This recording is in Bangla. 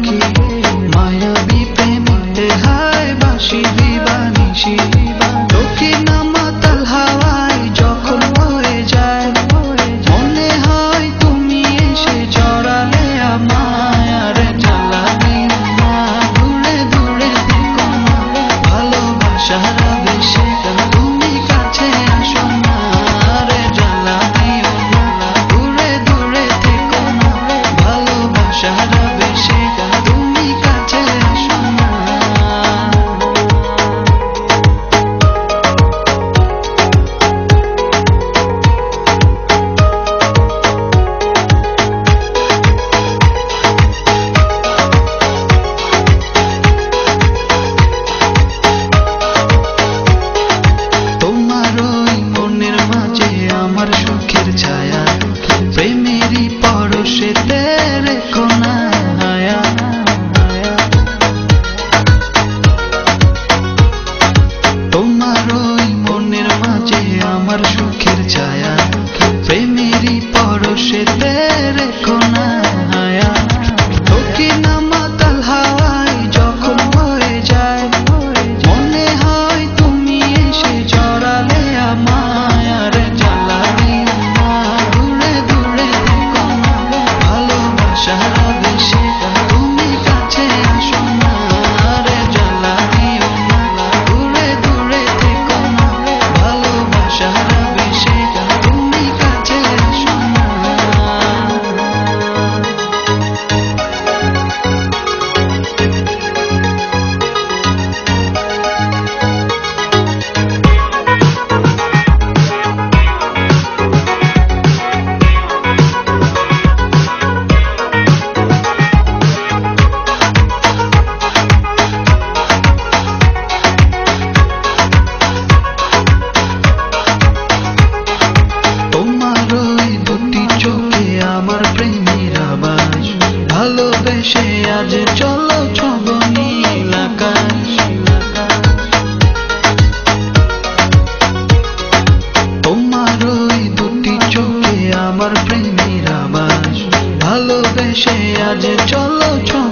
পাখি মায়াবী প্রেমে হায় বাসি দিবানিশি তোকে না মাতাল হাওয়ায় যখন বয়ে যায় মনে হয় তুমি এসে জড়ালে আমায় আর জ্বালা দিও না দূরে দূরে থেকো না ভালোবাসার আবেশে তুমি কাছে আসো না আর জ্বালা দিও না দূরে দূরে থেকো না ভালোবাসার আবেশে তুমি কাছে আসো না। তোমার ওই মনের মাঝে আমার সুখের ছায়া প্রেমেরই পরশেতে রেখো না হায়া তোমার ওই মনের মাঝে আমার সুখের ছায়া প্রেমেরই পরশেতে রেখো না হায়া তোকে না মাতাল হাওয়ায় যখন বয়ে যায় মনে হয় তুমি এসে জড়ালে আমায় আর জ্বালা দিও না দূরে দূরে থেকো না ভালোবাসার আবেশে তুমি কাছে আসো না আর জ্বালা দিও না দূরে দূরে থেকো না ভালোবাসার আবেশে তুমি কাছে আসো না। তোমার ওই দুটি চোখে আমার প্রেমের আবাস ভালোবেসে আজ চলো ছব নীল আকাশ তোমার ওই দুটি চোখে আমার প্রেমের আবাস ভালোবেসে আজ চলো ছব